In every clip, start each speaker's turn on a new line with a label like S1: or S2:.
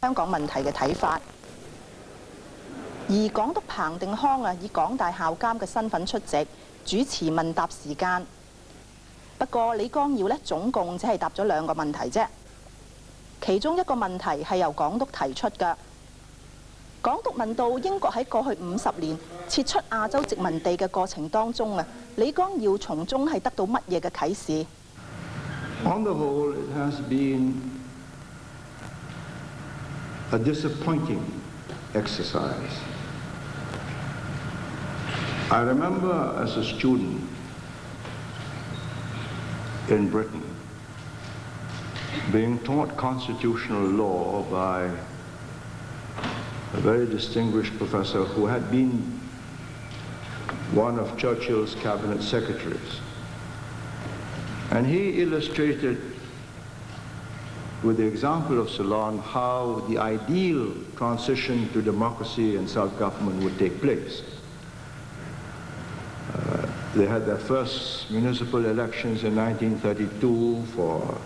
S1: 香港問題嘅睇法。而港督彭定康以港大校監嘅身份出席主持問答時間。不過李光耀總共只係答咗2個問題啫，其中一個問題係由港督提出嘅。港督問到英國喺過去50年撤出亞洲殖民地嘅過程當中李光耀從中係得到乜嘢嘅啟示？
S2: On the whole, it has been a disappointing exercise. I remember as a student in Britain being taught constitutional law by a very distinguished professor who had been one of Churchill's cabinet secretaries. And he illustrated with the example of Ceylon how the ideal transition to democracy and self-government would take place. They had their first municipal elections in 1932 for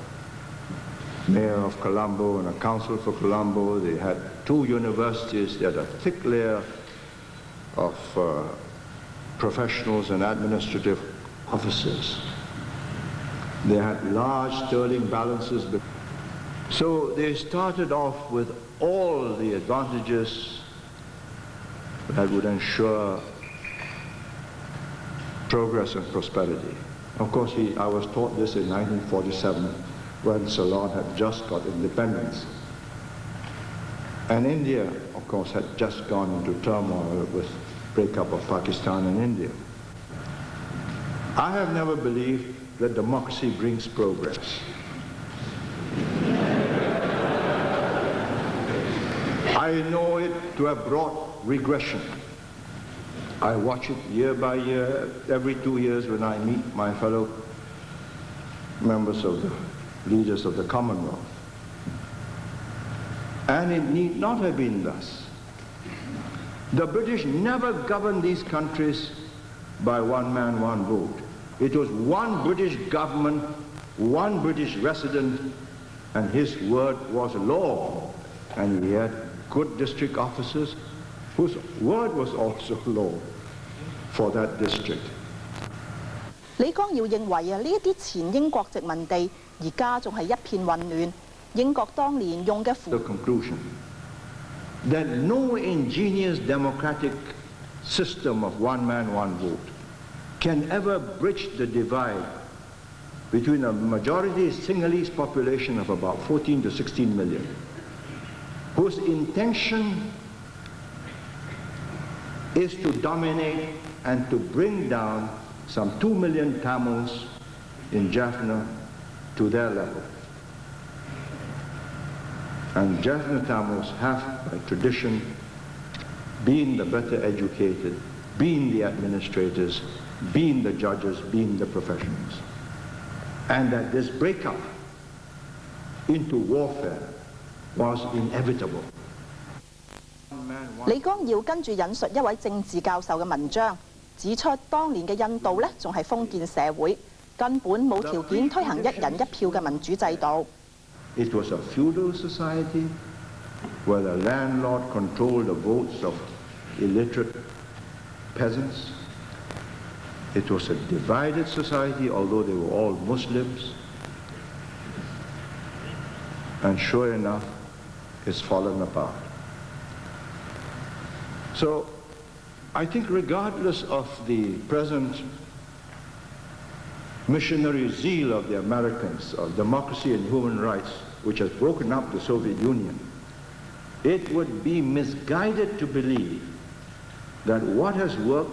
S2: mayor of Colombo and a council for Colombo. They had 2 universities. They had a thick layer of professionals and administrative officers. They had large sterling balances. So they started off with all the advantages that would ensure progress and prosperity. Of course, I was taught this in 1947 when Ceylon had just got independence. And India, of course, had just gone into turmoil with breakup of Pakistan and India. I have never believed that democracy brings progress. I know it to have brought regression. I watch it year by year, every 2 years when I meet my fellow members of the leaders of the Commonwealth. And it need not have been thus. The British never governed these countries by one man, one vote. It was one British government, one British resident, and his word was law. And he had good district officers whose word was also law for that district.
S1: 李光耀認為呢一啲前英國殖民地而家仲係一片混亂。英國當年用嘅
S2: The conclusion that no ingenious democratic system of one man, one vote can ever bridge the divide between a majority Sinhalese population of about 14 to 16 million, whose intention is to dominate and to bring down some 2 million Tamils in Jaffna to their level. And Jaffna Tamils have, by tradition, been the better educated, been the administrators, been the judges, been the professionals. And that this breakup into warfare was inevitable.
S1: 李光耀跟住引述一位政治教授嘅文章，指出當年嘅印度仲係封建社會，根本冇條件推行一人一票嘅民主制度。
S2: It was a feudal society where the landlord controlled the votes of illiterate peasants. It was a divided society, although they were all Muslims. And sure enough, it's fallen apart. So, I think regardless of the present missionary zeal of the Americans of democracy and human rights, which has broken up the Soviet Union, it would be misguided to believe that what has worked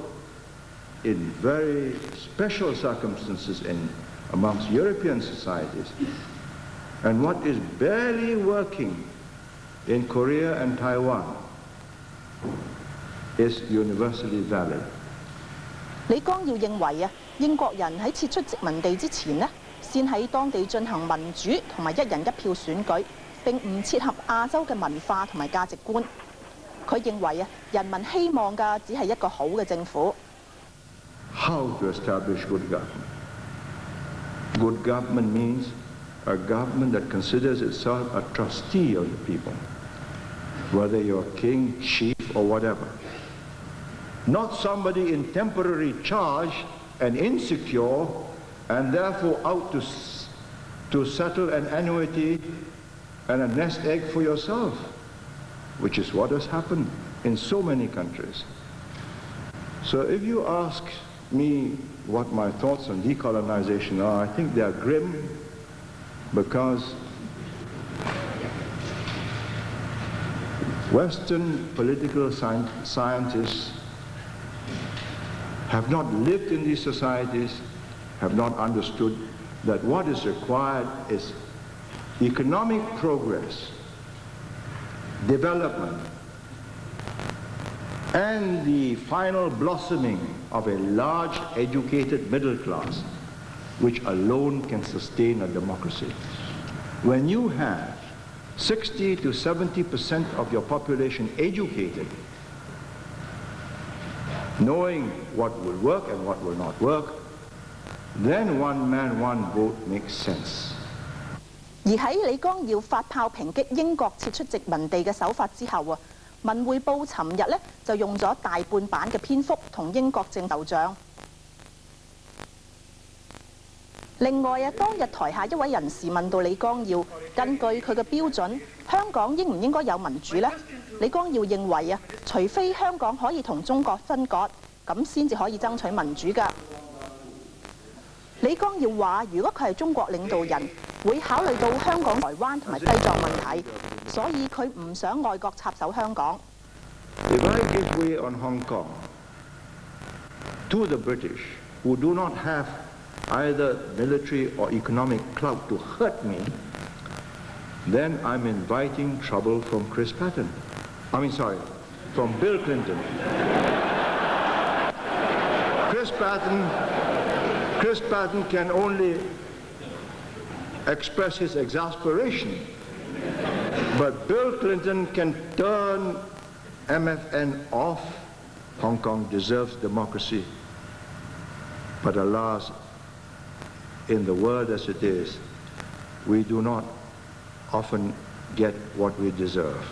S2: in very special circumstances amongst European societies and what is barely working in Korea and Taiwan is universally valid.
S1: 李光耀認為英國人喺撤出殖民地之前先喺當地進行民主同埋一人一票選舉，並唔切合亞洲嘅文化同埋價值觀。佢認為人民希望嘅只係一個好嘅政府。
S2: How to establish good government? Good government means a government that considers itself a trustee of the people, whether you're king, chief, or whatever. Not somebody in temporary charge and insecure and therefore out to settle an annuity and a nest egg for yourself, which is what has happened in so many countries. So if you ask me what my thoughts on decolonization are, I think they are grim, because Western political scientists have not lived in these societies, have not understood that what is required is economic progress, development, and the final blossoming of a large educated middle class, which alone can sustain a democracy. When you have 60 to 70% of your population educated, knowing what will work and what will not work, then one man, one vote makes sense.
S1: 而喺李光耀發炮抨擊英國撤出殖民地嘅手法之後啊，《文匯報》尋日呢就用咗大半版嘅篇幅同英國政頭像。另外啊，當日台下一位人士問到李光耀，根據佢嘅標準，香港應唔應該有民主呢？李光耀認為啊，除非香港可以同中國分割，咁先至可以爭取民主㗎。李光耀話：如果佢係中國領導人，會考慮到香港、台灣同埋西藏問題，所以佢唔想外國插手香港。
S2: If I give way on Hong Kong to the British, who do not have either military or economic clout to hurt me, then I'm inviting trouble from from Bill Clinton. Chris Patton can only express his exasperation, but Bill Clinton can turn MFN off. Hong Kong deserves democracy, but alas, in the world as it is, we do not often get what we deserve.